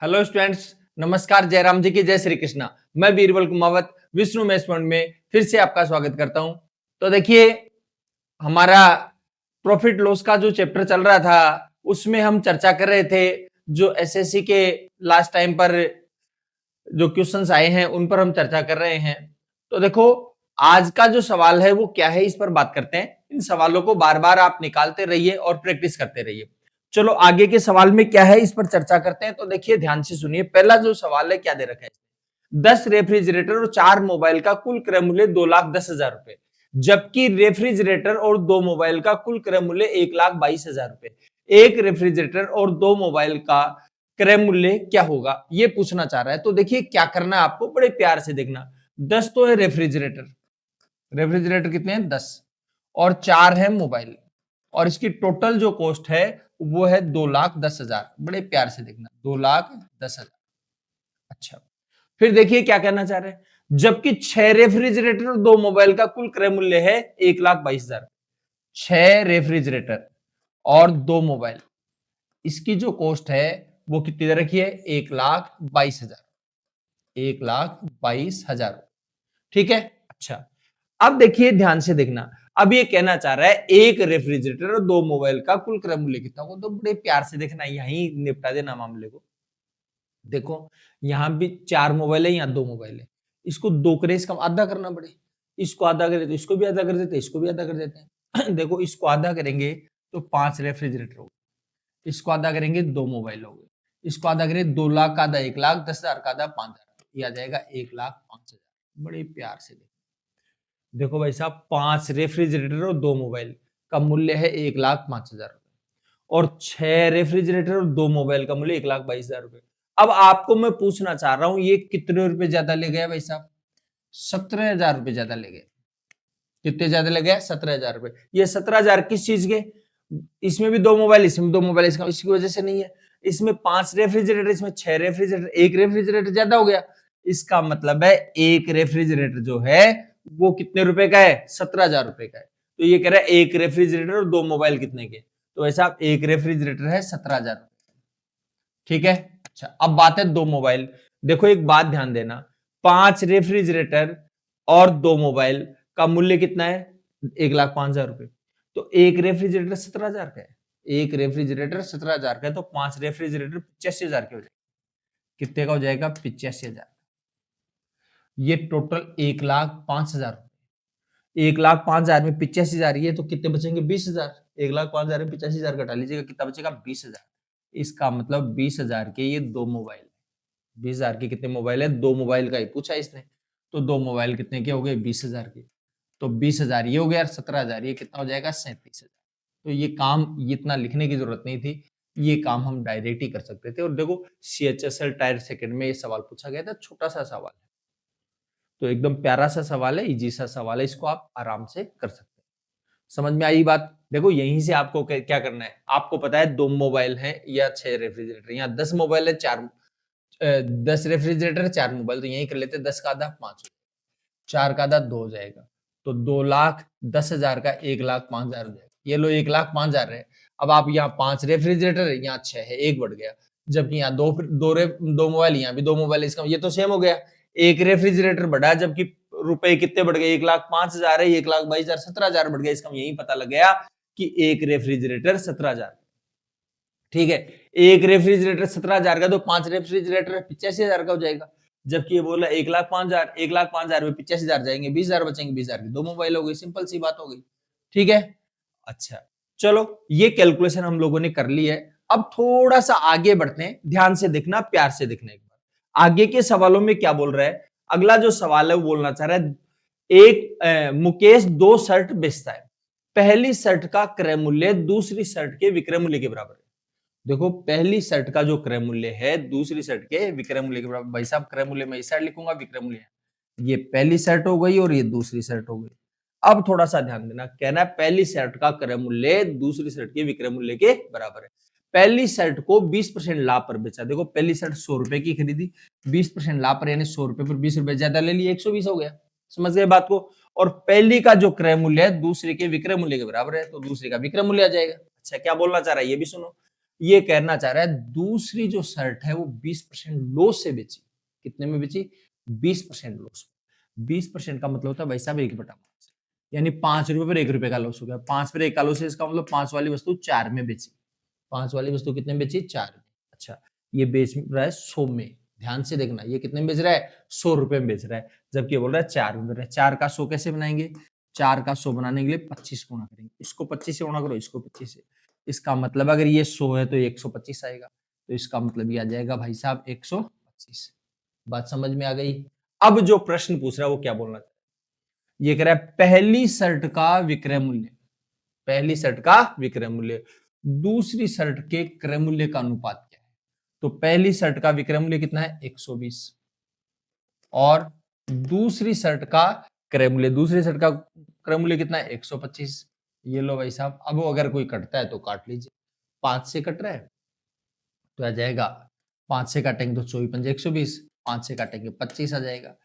Hello students, नमस्कार। जयराम जी की जय श्री कृष्णा। मैं बीरबल कुमावत विष्णु मेस पॉइंट में फिर से आपका स्वागत करता हूं। तो देखिए, हमारा प्रॉफिट लॉस का जो चैप्टर चल रहा था उसमें हम चर्चा कर रहे थे जो एसएससी के लास्ट टाइम पर जो क्वेश्चंस आए हैं उन पर हम चर्चा कर रहे हैं। तो देखो, आज का जो सवाल है वो क्या है, इस पर बात करते हैं। इन सवालों को बार बार आप निकालते रहिए और प्रैक्टिस करते रहिए। चलो आगे के सवाल में क्या है इस पर चर्चा करते हैं। तो देखिए, ध्यान से सुनिए। पहला जो सवाल है, क्या दे रखा है? 10 रेफ्रिजरेटर और 4 मोबाइल का कुल क्रय मूल्य 2,10,000 रुपए, जबकि रेफ्रिजरेटर और 2 मोबाइल का कुल क्रय मूल्य 1,22,000 रुपए। एक रेफ्रिजरेटर और 2 मोबाइल का क्रय मूल्य क्या होगा, ये पूछना चाह रहा है। तो देखिए, क्या करना है आपको, बड़े प्यार से देखना। 10 तो है रेफ्रिजरेटर, रेफ्रिजरेटर कितने हैं? 10, और 4 है मोबाइल, और इसकी टोटल जो कॉस्ट है वो है 2,10,000। बड़े प्यार से देखना, 2,10,000। अच्छा, फिर देखिए क्या कहना चाह रहे हैं। जबकि 6 रेफ्रिजरेटर और 2 मोबाइल का कुल क्रय मूल्य है 1,22,000। 6 रेफ्रिजरेटर और 2 मोबाइल, इसकी जो कॉस्ट है वो कितनी दे रखी है? 1,22,000। 1,22,000, ठीक है। अच्छा, अब देखिए, ध्यान से देखना। अब ये कहना चाह रहा है एक रेफ्रिजरेटर और 2 मोबाइल का कुल क्रय मूल्य कितना होगा। तो बड़े प्यार से देखना, यहीं निपटा देना मामले को। देखो, यहां भी 4 मोबाइल है, यहां 2 मोबाइल है। इसको 2 करे, इसका आधा करना पड़े। इसको आधा करे तो इसको भी आधा कर देते हैं, इसको भी आधा कर देते हैं। देखो, इसको आधा करेंगे तो 5 रेफ्रिजरेटर हो गए, इसको आधा करेंगे 2 मोबाइल हो गए, इसको आधा करेंगे 2 लाख का आधा 1,10,000 का आधा 5,000, ये आ जाएगा 1,05,000। बड़े प्यार से देखो भाई साहब, 5 रेफ्रिजरेटर और 2 मोबाइल का मूल्य है 1,05,000 रुपए, और 6 रेफ्रिजरेटर और 2 मोबाइल का मूल्य 1,22,000 रुपए। अब आपको मैं पूछना चाह रहा हूं, ये कितने रुपए ज्यादा ले गया भाई साहब? 17,000 रुपए ज्यादा ले गए। कितने ज्यादा ले गए? 17,000 रुपए। ये 17,000 किस चीज के? इसमें भी 2 मोबाइल, इसमें 2 मोबाइल, इसकी वजह से नहीं है। इसमें 5 रेफ्रिजरेटर, इसमें 6 रेफ्रिजरेटर, एक रेफ्रिजरेटर ज्यादा हो गया। इसका मतलब है एक रेफ्रिजरेटर जो है वो कितने रुपए का है? 17,000 रुपए का है। तो ये कह रहा है एक रेफ्रिजरेटर और 2 मोबाइल कितने के? तो ऐसा एक रेफ्रिजरेटर है 17,000 रुपए, ठीक है। अच्छा, अब बात है 2 मोबाइल। देखो, एक बात ध्यान देना, 5 रेफ्रिजरेटर और 2 मोबाइल का मूल्य कितना है? 1,05,000 रुपए। तो एक रेफ्रिजरेटर 17,000 का है, एक रेफ्रिजरेटर 17,000 का है, तो 5 रेफ्रिजरेटर 85,000 के हो जाएंगे। कितने का हो जाएगा? 85,000। ये टोटल 1,05,000। 1,05,000 में 85,000, ये तो कितने बचेंगे? 20,000। 1,05,000 में 85,000 घटा लीजिएगा, कितना बचेगा? 20,000। इसका मतलब 20,000 के ये 2 मोबाइल। 20,000 के कितने मोबाइल है? 2 मोबाइल का ही पूछा इसने। तो 2 मोबाइल कितने के हो गए? 20,000 के। तो 20,000 ये हो गया, और 17,000 ये कितना हो जाएगा? 37,000। तो ये काम इतना लिखने की जरूरत नहीं थी, ये काम हम डायरेक्ट ही कर सकते थे। और देखो, CHSL टायर सेकंड में ये सवाल पूछा गया था, छोटा सा सवाल है, तो एकदम प्यारा सा सवाल है, इजी सा सवाल है, इसको आप आराम से कर सकते हैं। समझ में आई बात? देखो, यहीं से आपको क्या करना है। आपको पता है 2 मोबाइल है या 6 रेफ्रिजरेटर, यहाँ 10 मोबाइल है, 10 रेफ्रिजरेटर 4 मोबाइल, तो यहीं कर लेते हैं। 10 का आधा 5, 4 का आधा 2 हो जाएगा। तो 2,10,000 का 1,05,000 हो जाएगा। ये लो 1,05,000 है। अब आप यहाँ 5 रेफ्रिजरेटर है, यहाँ 6 है, एक बढ़ गया। जबकि यहाँ दो मोबाइल, यहाँ भी 2 मोबाइल, इसका ये तो सेम हो गया। एक रेफ्रिजरेटर बढ़ा, जबकि रुपए कितने बढ़ गए? 1,05,000 है, 1,22,000, 17,000 बढ़ गया। इसका यही पता लग गया कि एक रेफ्रिजरेटर 17,000, ठीक है। एक रेफ्रिजरेटर 17,000 का, तो 5 रेफ्रिजरेटर 85,000 का हो जाएगा। जबकि ये बोला 1,05,000, 1,05,000 में 85,000 जाएंगे, 20,000 बचेंगे, 20,000 की 2 मोबाइल हो गई। सिंपल सी बात हो गई, ठीक है। अच्छा, चलो ये कैलकुलेशन हम लोगों ने कर ली है। अब थोड़ा सा आगे बढ़ते हैं, ध्यान से देखना, प्यार से देखना। एक बार आगे के सवालों में क्या बोल रहा है। अगला जो सवाल है वो बोलना चाह रहा है, मुकेश 2 शर्ट बेचता है। पहली शर्ट का क्रय मूल्य दूसरी शर्ट के विक्रय मूल्य के बराबर है। देखो, पहली शर्ट का जो क्रय मूल्य है दूसरी शर्ट के विक्रय मूल्य के बराबर। भाई साहब, क्रय मूल्य मैं इस साइड लिखूंगा, विक्रय मूल्य ये पहली शर्ट हो गई और ये दूसरी शर्ट हो गई। अब थोड़ा सा ध्यान देना, कहना है पहली शर्ट का क्रय मूल्य दूसरी शर्ट के विक्रय मूल्य के बराबर है। पहली शर्ट को 20% लाभ पर बेचा। देखो, पहली शर्ट 100 रुपए की खरीदी, 20% लाभ पर, यानी 100 रुपए पर 20 रुपए ज्यादा ले लिए, 120 हो गया। समझ गए बात को? और पहली का जो क्रय मूल्य है दूसरे के विक्रय मूल्य के बराबर है, तो दूसरे का विक्रय मूल्य आ जाएगा। अच्छा, क्या बोलना चाह रहा है ये भी सुनो। ये कहना चाह रहा है दूसरी जो शर्ट है वो 20% लॉस से बेची। कितने में बेची? 20% लॉस। 20% का मतलब होता है भाई साहब 1/5, यानी 5 रुपए पर 1 रुपए का लॉस हो गया। 5 पर 1 का लॉस है, इसका मतलब 5 वाली वस्तु 4 में बेची। 5 वाली वस्तु कितने में बेची? 4 में। अच्छा, ये बेच रहा है 100 में। ध्यान से देखना, ये कितने में बेच रहा है? 100 रुपए में बेच रहा है, जबकि ये बोल रहा है 4 में बेच रहा है। 4 का 100 कैसे बनाएंगे? 4 का 100 बनाने के लिए 25 गुणा करेंगे। इसको 25 से गुणा करो, इसको 25 से। इसका मतलब अगर ये 100 है तो 125 आएगा, तो इसका मतलब ये आ जाएगा भाई साहब 125। बात समझ में आ गई? अब जो प्रश्न पूछ रहा है वो क्या बोलना चाह रहा है? ये कह रहा है पहली शर्ट का विक्रय मूल्य, पहली शर्ट का विक्रय मूल्य दूसरी शर्ट के क्रय मूल्य का अनुपात क्या है? तो पहली शर्ट का विक्रय मूल्य कितना है? 120, और दूसरी शर्ट का क्रय मूल्य, दूसरी शर्ट का क्रय मूल्य कितना है? 125। ये लो भाई साहब, अब अगर कोई कटता है तो काट लीजिए। 5 से कट रहा है तो आ जाएगा, 5 से काटेंगे तो 24 पंजे 120, 5 से काटेंगे 25 आ जाएगा,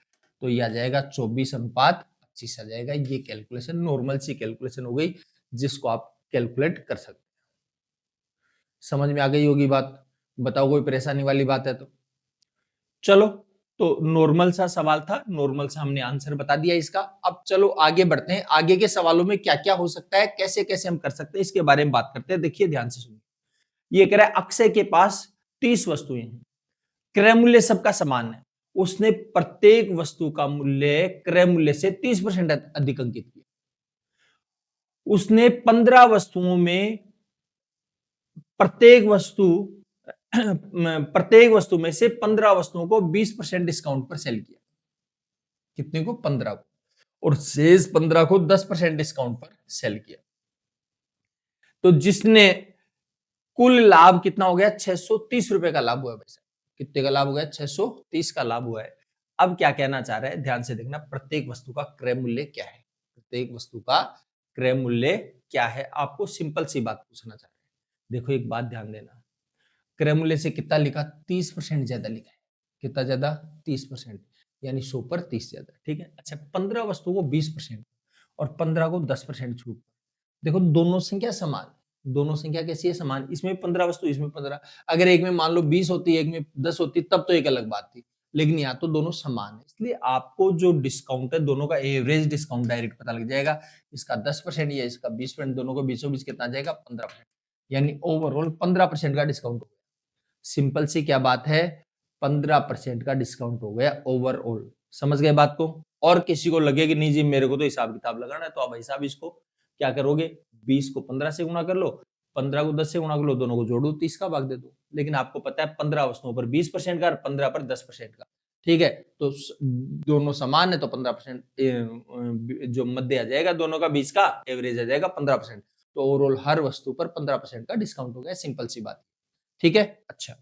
तो ये आ जाएगा 24:25 आ जाएगा। ये कैलकुलेशन नॉर्मल सी कैलकुलेशन हो गई, जिसको आप कैलकुलेट कर सकते हैं। समझ में आ गई होगी बात? बताओ कोई परेशानी वाली बात है तो। चलो, तो नॉर्मल सा सवाल था, नॉर्मल सा हमने आंसर बता दिया इसका। अब चलो आगे बढ़ते हैं, आगे के सवालों में क्या क्या हो सकता है, कैसे कैसे हम कर सकते हैं, इसके बारे में बात करते हैं। देखिए ध्यान से सुनिए। ये कह रहा है अक्षय के पास 30 वस्तुएं हैं, क्रय मूल्य सबका समान है, उसने प्रत्येक वस्तु का मूल्य क्रय मूल्य से 30% अधिक अंकित किया। उसने 15 वस्तुओं में प्रत्येक वस्तु प्रत्येक वस्तु में से 15 वस्तुओं को 20% डिस्काउंट पर सेल किया। कितने को? 15 को। और शेष 15 को 10% डिस्काउंट पर सेल किया। तो जिसने कुल लाभ कितना हो गया? 630 रुपए का लाभ हुआ है भाई साहब। कितने का लाभ हो गया? 630 का लाभ हुआ है। अब क्या कहना चाह रहा है, ध्यान से देखना, प्रत्येक वस्तु का क्रय मूल्य क्या है? प्रत्येक वस्तु का क्रय मूल्य क्या है? आपको सिंपल सी बात पूछना चाह रहा है। देखो एक बात ध्यान देना, क्रय मूल्य से कितना लिखा? 30% ज्यादा लिखा है। कितना ज्यादा? 30%, यानी 100 पर 30 ज्यादा। ठीक है। अच्छा, 15 वस्तुओं को 20% और 15 को 10% छूट। देखो दोनों संख्या समान, दोनों संख्या कैसी है? समान। इसमें 15 वस्तु, इसमें 15। अगर एक में मान लो 20 होती, एक में 10 होती, तब तो एक अलग बात थी, लेकिन यहाँ तो दोनों समान है, इसलिए आपको जो डिस्काउंट है दोनों का एवरेज डिस्काउंट डायरेक्ट पता लग जाएगा। इसका 10% या इसका 20%, दोनों को 20 कितना आ जाएगा? 15%, यानी ओवरऑल 15% का डिस्काउंट हो गया। सिंपल सी क्या बात है? 15% का डिस्काउंट हो गया ओवरऑल। समझ गए बात को? और किसी को लगे कि नहीं जी मेरे को तो हिसाब किताब लगाना है, तो आप हिसाब इसको क्या करोगे? 20 को 15 से गुणा कर लो, 15 को 10 से गुणा कर लो, दोनों को जोड़ दो, 30 का भाग दे दो। लेकिन आपको पता है 15 वस्तुओं पर 20% का और 15 पर 10% का। ठीक है, तो दोनों समान है तो 15% जो मध्य आ जाएगा दोनों का, 20 का एवरेज आ जाएगा 15%। तो ओवरऑल हर वस्तु पर 15% का डिस्काउंट हो गया। सिंपल सी बात। ठीक है। अच्छा,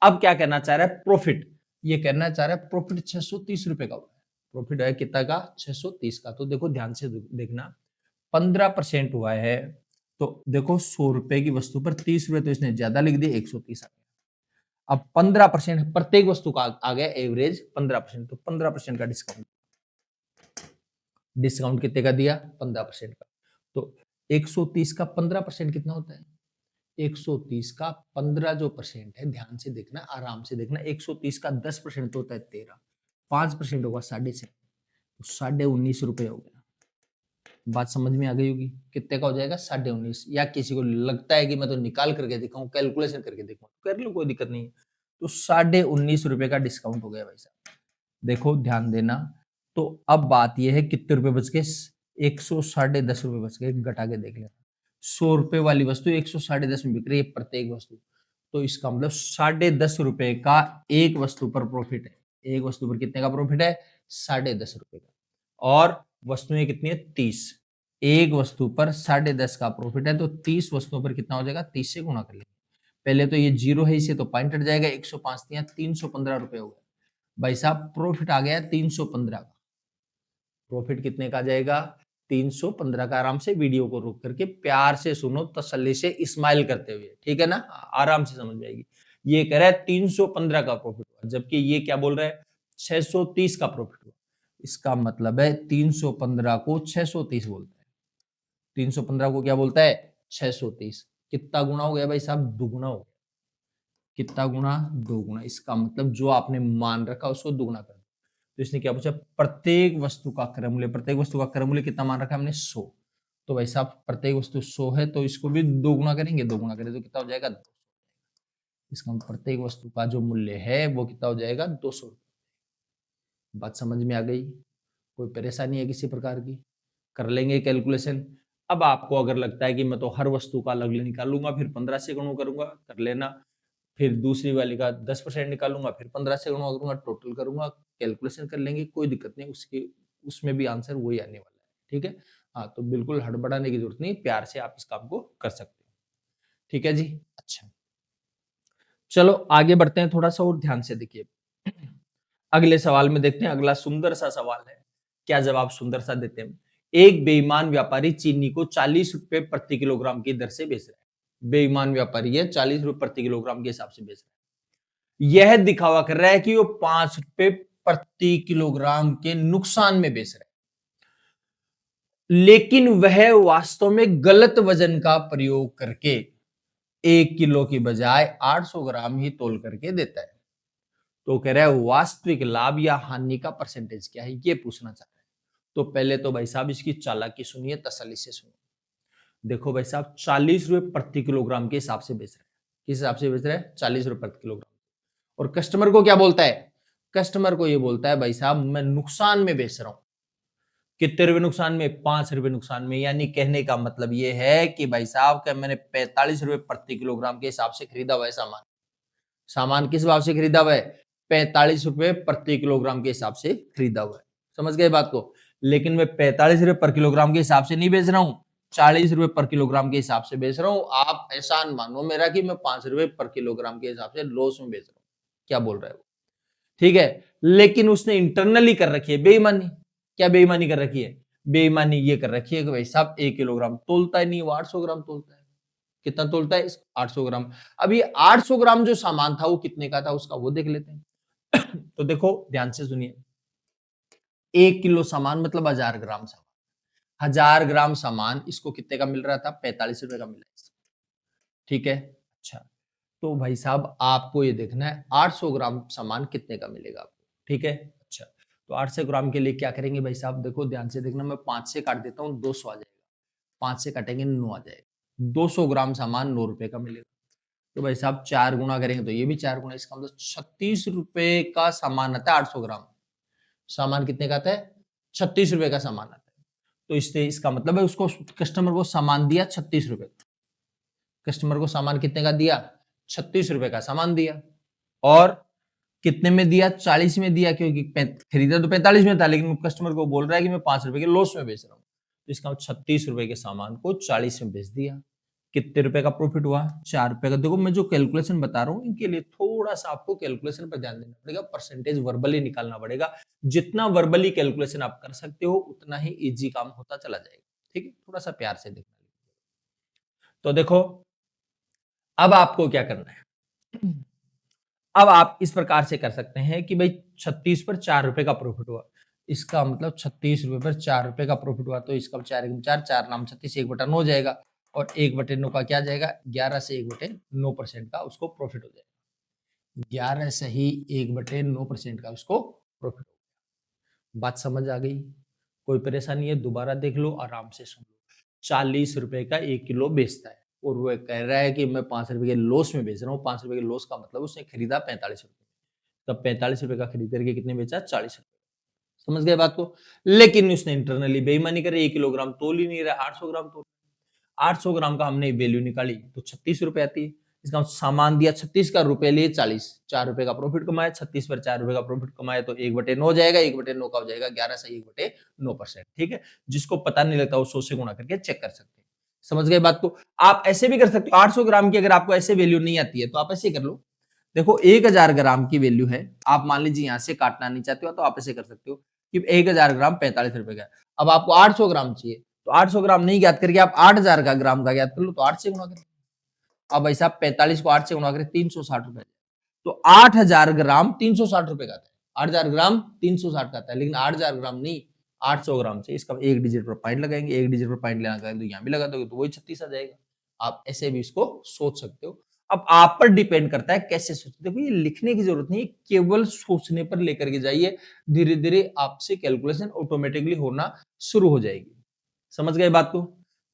अब क्या कहना चाह रहा है? प्रॉफिट। ये कहना चाह रहा है प्रॉफिट 630 रुपए का हुआ है। प्रॉफिट है कितना का? 630 का। तो देखो ध्यान से देखना, 15% हुआ है, तो देखो 100 रुपए की वस्तु पर 30 रुपए, तो इसने ज्यादा लिख दिया, 130 आ गया। अब 15% प्रत्येक वस्तु का आ गया एवरेज 15%, तो 15% का डिस्काउंट। डिस्काउंट कितने का दिया? 15% का। तो 130 का 15% कितना होता है? 130 का 15 जो परसेंट है, ध्यान से देखना, आराम से देखना, 130 का 10% तो होता है 13, 5% होगा 6.5, तो 19.5 रुपए हो गया। बात समझ में आ गई होगी? कितने का हो जाएगा? 19.5। या किसी को लगता है कि मैं तो निकाल करके दिखाऊं, कैलकुलेशन करके दिखाऊं, कर लो, कोई दिक्कत नहीं है। तो 19.5 रुपए का डिस्काउंट हो गया भाई साहब। देखो ध्यान देना, तो अब बात यह है कितने रुपए बच गए? 110.5 रुपए बच गए। घटा के देख लेना, 100 रुपए वाली वस्तु 110.5 में बिक रही है प्रत्येक वस्तु, तो इसका मतलब 10.5 रुपए का एक वस्तु पर प्रॉफिट है। एक वस्तु पर कितने का प्रॉफिट है? 10.5 रुपए का। और वस्तुएं कितनी है? 30। एक वस्तु पर 10.5 का प्रॉफिट है, तो 30 वस्तुओं पर कितना हो जाएगा? 30 से गुणा कर लेंगे। पहले तो ये जीरो है, इसे तो पॉइंट हट जाएगा, 105 315 रुपए हो गए भाई साहब। प्रॉफिट आ गया 315 का। प्रॉफिट कितने का जाएगा? 315 का। आराम से वीडियो को रोक करके प्यार से सुनो, तसल्ली से स्माइल करते हुए, ठीक है ना? आराम से समझ जाएगी। ये कह रहा है 315 का प्रॉफिट हुआ, जबकि ये क्या बोल रहा है? 630 का प्रॉफिट हुआ। इसका मतलब है 315 को 630 बोलता है। 315 को क्या बोलता है? 630। कितना गुना हो गया भाई साहब? दुगुना हो गया। कितना गुना? 2 गुना। इसका मतलब जो आपने मान रखा उसको दुगुना कर दो। तो इसने क्या पूछा? प्रत्येक वस्तु का क्रममूल्य, प्रत्येक वस्तु का क्रममूल्य कितना मान रखा है हमने? 100। तो भाई साहब प्रत्येक वस्तु 100 है तो इसको भी 2 गुना करेंगे, 2 गुना करें तो कितना हो जाएगा? 200। इसका मतलब प्रत्येक वस्तु का जो मूल्य है वो कितना हो जाएगा? 200। बात समझ में आ गई? कोई परेशानी है किसी प्रकार की? कर लेंगे कैलकुलेशन। अब आपको अगर लगता है कि मैं तो हर वस्तु का अलग निकालूंगा फिर 15 से गुणा करूंगा, कर लेना। फिर दूसरी वाली का 10% निकालूंगा फिर 15 से गुणा करूंगा, टोटल करूंगा, कैलकुलेशन कर लेंगे, कोई दिक्कत नहीं। उसके उसमें भी आंसर वही आने वाला है। ठीक है। हाँ, तो बिल्कुल हड़बड़ाने की जरूरत नहीं, प्यार से आप इस काम को कर सकते हो। ठीक है जी। अच्छा, चलो आगे बढ़ते हैं, थोड़ा सा और ध्यान से देखिए। अगले सवाल में देखते हैं। अगला सुंदर सा सवाल है। क्या जवाब सुंदर सा देते हैं? एक बेईमान व्यापारी चीनी को 40 रुपए प्रति किलोग्राम की दर से बेच रहा है। बेईमान व्यापारी है, 40 रुपए प्रति किलोग्राम के हिसाब से बेच रहा है। यह दिखावा कर रहा है कि वो 5 रुपए प्रति किलोग्राम के नुकसान में बेच रहा है, लेकिन वह वास्तव में गलत वजन का प्रयोग करके 1 किलो की बजाय 800 ग्राम ही तोल करके देता है। तो कह रहा है वास्तविक लाभ या हानि का परसेंटेज क्या है, ये पूछना चाह रहा है। तो पहले तो भाई साहब इसकी चालाकी सुनिए, तसल्ली से सुनिए। देखो भाई साहब, 40 रुपए प्रति किलोग्राम के हिसाब से बेच रहे हैं। किस हिसाब से बेच रहे हैं? 40 रुपए प्रति किलोग्राम। और कस्टमर को क्या बोलता है? कस्टमर को ये बोलता है भाई साहब मैं नुकसान में बेच रहा हूं। कितने रुपए नुकसान में? 5 रुपए नुकसान में। यानी कहने का मतलब ये है कि भाई साहब का मैंने 45 रुपए प्रति किलोग्राम के हिसाब से खरीदा हुआ है सामान। सामान किस भाव से खरीदा हुआ है? 45 रुपए प्रति किलोग्राम के हिसाब से खरीदा हुआ है। समझ गए बात को? लेकिन मैं 45 रुपए पर किलोग्राम के हिसाब से नहीं बेच रहा हूं, 40 रुपए पर किलोग्राम के हिसाब से बेच रहा हूं। आप एहसान मानो मेरा कि मैं 5 रुपए पर किलोग्राम के हिसाब से लॉस में बेच रहा हूं। क्या बोल रहा है वो? ठीक है। लेकिन उसने इंटरनली कर रखी है बेईमानी। क्या बेईमानी कर रखी है? बेईमानी ये कर रखी है कि भाई साहब 1 किलोग्राम तोलता ही नहीं, वो 800 ग्राम तोलता है। कितना तोलता है? 800 ग्राम। अब ये 800 ग्राम जो सामान था वो कितने का था उसका वो देख लेते हैं। तो देखो ध्यान से सुनिए, 1 किलो सामान मतलब 1000 ग्राम सामान। 1000 ग्राम सामान इसको कितने का मिल रहा था? 45 रुपए का मिला है। ठीक है। अच्छा, तो भाई साहब आपको ये देखना है 800 ग्राम सामान कितने का मिलेगा आपको। ठीक है। अच्छा, तो 800 ग्राम के लिए क्या करेंगे भाई साहब? देखो ध्यान से देखना, मैं 5 से काट देता हूँ, 200 आ जाएगा। 5 से काटेंगे 9 आ जाएगा। 200 ग्राम सामान 9 रुपए का मिलेगा। तो भाई साहब 4 गुना करेंगे तो ये भी 4 गुना, इसका मतलब 36 रुपए का सामान आता है। 800 ग्राम सामान कितने का आता है? 36 रुपए का सामान आता है। तो इससे इसका मतलब है उसको कस्टमर को सामान दिया 36 रुपए। कस्टमर को सामान कितने का दिया? 36 रुपए का सामान दिया। और कितने में दिया? 40 में दिया, क्योंकि खरीदा तो 45 में था, लेकिन कस्टमर को बोल रहा है कि मैं 5 रुपए के लॉस में बेच रहा हूँ। तो इसका 36 रुपए के सामान को 40 में बेच दिया। कितने रुपए का प्रॉफिट हुआ? 4 रुपए का। देखो मैं जो कैलकुलेशन बता रहा हूँ इनके लिए थोड़ा सा आपको कैलकुलेशन पर ध्यान देना पड़ेगा, परसेंटेज वर्बली निकालना पड़ेगा। जितना वर्बली कैलकुलेशन आप कर सकते हो उतना ही इजी काम होता चला जाएगा। ठीक है, थोड़ा सा प्यार से देखना। तो देखो अब आपको क्या करना है। अब आप इस प्रकार से कर सकते हैं कि भाई 36 पर 4 रुपए का प्रॉफिट हुआ, इसका मतलब 36 रुपए पर 4 रुपए का प्रॉफिट हुआ, तो इसका 4 नाम 36, 1/9 जाएगा। और 1/9 का क्या जाएगा? 11 से 1/9% का उसको प्रॉफिट हो जाएगा। 11 से ही 1/9% का उसको प्रॉफिट हो गया। बात समझ आ गई? कोई परेशानी है? दोबारा देख लो, आराम से सुन लो। 40 रुपए का 1 किलो बेचता है और वो कह रहा है कि मैं 5 रुपए के लॉस में बेच रहा हूँ। 5 रुपए के लॉस का मतलब उसने खरीदा 45 रुपए, तब 45 रुपए का खरीद करके कितने बेचा? 40 रुपए। समझ गए बात को? लेकिन उसने इंटरनली बेईमानी करी, 1 किलोग्राम तोल ही नहीं रहा, 800 ग्राम तोल। 800 ग्राम का हमने वैल्यू निकाली तो 36 रुपए आती है। इसका सामान दिया 36 का, रुपए लिए 40, 4 रुपए का प्रॉफिट कमाया। 36 पर 4 रुपए का प्रॉफिट कमाया तो 1/9 जाएगा। 1/9 का हो जाएगा 11 से 1/9%। ठीक है, जिसको पता नहीं लगता वो 100 से गुणा करके चेक कर सकते हैं। समझ गए बात को? आप ऐसे भी कर सकते हो। 800 ग्राम की अगर आपको ऐसे वैल्यू नहीं आती है तो आप ऐसे कर लो। देखो 1000 ग्राम की वैल्यू है, आप मान लीजिए यहां से काटना नहीं चाहते हो तो आप ऐसे कर सकते हो कि 1000 ग्राम 45 रुपए का। अब आपको 800 ग्राम चाहिए तो 800 ग्राम नहीं ज्ञात करके आप 8000 का ग्राम का ज्ञात कर लो, तो 8 से गुणा करें। अब भाई साहब 45 को 8 से गुणा करें, 360 रुपए। तो 8000 ग्राम 360 रुपए का आता है। 8000 ग्राम 360 का आता है, लेकिन 8000 ग्राम नहीं, 800 ग्राम से। इसका एक डिजिट पर पॉइंट लगाएंगे, एक डिजिट पर पॉइंट लेना तो यहाँ भी लगा दोगे तो वही 36 आ जाएगा। आप ऐसे भी इसको सोच सकते हो। अब आप पर डिपेंड करता है कैसे सोचते। देखो ये लिखने की जरूरत नहीं है, केवल सोचने पर लेकर के जाइए, धीरे धीरे आपसे कैलकुलेशन ऑटोमेटिकली होना शुरू हो जाएगी। समझ गए बात को?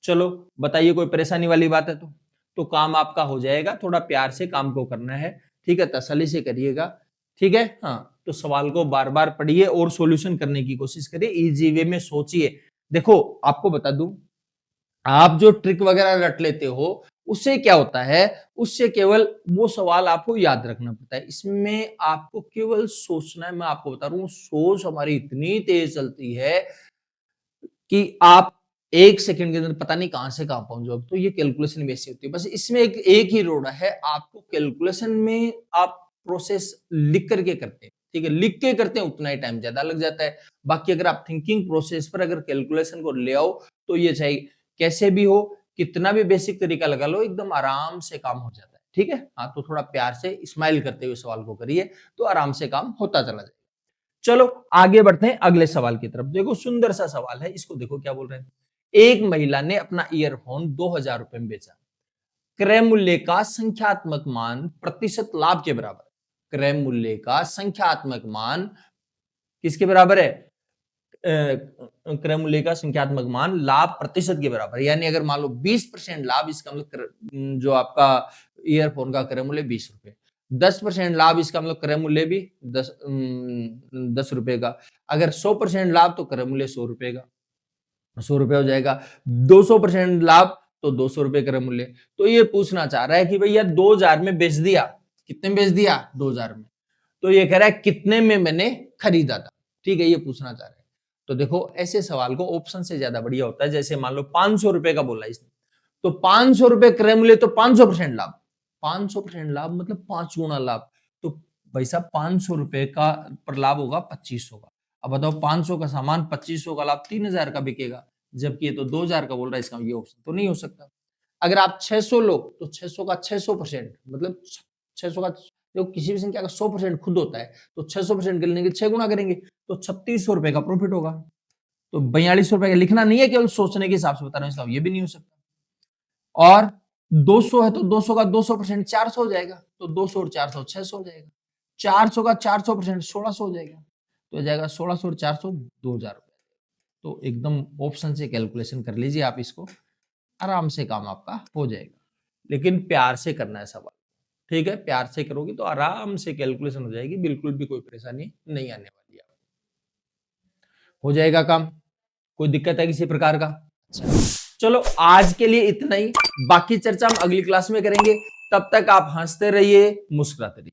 चलो बताइए, कोई परेशानी वाली बात है तो काम आपका हो जाएगा। थोड़ा प्यार से काम को करना है, ठीक है, तसल्ली से करिएगा, ठीक है। हाँ, तो सवाल को बार बार पढ़िए और सॉल्यूशन करने की कोशिश करिए, इजी वे में सोचिए। देखो आपको बता दूं, आप जो ट्रिक वगैरह रट लेते हो उससे क्या होता है, उससे केवल वो सवाल आपको याद रखना पड़ता है। इसमें आपको केवल सोचना है। मैं आपको बता रहा हूं, सोच हमारी इतनी तेज चलती है कि आप 1 सेकंड के अंदर पता नहीं कहां से कहां पहुंच जाओगे। तो ये कैलकुलेशन भी ऐसी होती है। बस इसमें एक ही रोड़ा है, आपको कैलकुलेशन में आप प्रोसेस लिख करके करते हैं, ठीक है, लिख के करते हैं उतना ही टाइम ज्यादा लग जाता है। बाकी अगर आप थिंकिंग प्रोसेस पर अगर कैलकुलेशन को ले आओ तो ये चाहे कैसे भी हो, कितना भी बेसिक तरीका लगा लो, एकदम आराम से काम हो जाता है, ठीक है। हाँ, तो थोड़ा प्यार से स्माइल करते हुए सवाल को करिए तो आराम से काम होता चला जाएगा। चलो आगे बढ़ते हैं अगले सवाल की तरफ। देखो सुंदर सा सवाल है, इसको देखो क्या बोल रहे हैं। एक महिला ने अपना ईयरफोन 2000 रुपए में बेचा। क्रय मूल्य का संख्यात्मक मान प्रतिशत लाभ के बराबर। क्रय मूल्य का संख्यात्मक मान किसके बराबर है? क्रय मूल्य का संख्यात्मक मान लाभ प्रतिशत के बराबर। यानी अगर मान लो 20% लाभ, इसका मतलब जो आपका ईयरफोन का क्रय मूल्य 20 रुपए, 10% लाभ, इसका मतलब क्रय मूल्य भी 10 रुपए का। अगर 100% लाभ तो क्रय मूल्य 100 रुपए का, 100 रुपए हो जाएगा। 200% लाभ तो 200 रुपए क्रय मूल्य। तो ये पूछना चाह रहा है कि भैया 2000 में बेच दिया, कितने में बेच दिया? 2000 में। तो ये कह रहा है कितने में मैंने खरीदा था, ठीक है, ये पूछना चाह रहा है। तो देखो ऐसे सवाल को ऑप्शन से ज्यादा बढ़िया होता है। जैसे मान लो 500 रुपए का बोला इसने, तो 500 रुपए क्रय मूल्य तो 500% लाभ, 500% लाभ मतलब 5 गुना लाभ। तो भाई साहब 500 रुपए का पर लाभ होगा 2500 का। अब बताओ 500 का सामान 2500 का लाभ 3000 का बिकेगा, जबकि ये तो 2000 का बोल रहा है। इसका ये ऑप्शन तो नहीं हो सकता। अगर आप 600 लो तो 600 का 600% मतलब 600 का, जो किसी भी संख्या का 100% खुद होता है, तो 600% करने के 6 गुना करेंगे तो 3600 रुपए का प्रॉफिट होगा। तो 4200 रुपए का लिखना नहीं है, केवल सोचने के हिसाब से बता रहा हूं, इसका ये भी नहीं हो सकता। और 200 है तो 200 का 200% 400 हो जाएगा, तो 200 और 400 600 हो जाएगा। 400 का 400% 1600 हो जाएगा, तो हो जाएगा 1600 और 400 2000 रुपए। तो एकदम ऑप्शन से कैलकुलेशन कर लीजिए आप इसको, आराम से काम आपका हो जाएगा। लेकिन प्यार से करना है सवाल, ठीक है, प्यार से करोगे तो आराम से कैलकुलेशन हो जाएगी, बिल्कुल भी कोई परेशानी नहीं आने वाली है। हो जाएगा काम, कोई दिक्कत है किसी प्रकार का? अच्छा, चलो आज के लिए इतना ही, बाकी चर्चा हम अगली क्लास में करेंगे। तब तक आप हंसते रहिए, मुस्कुराते रहिए।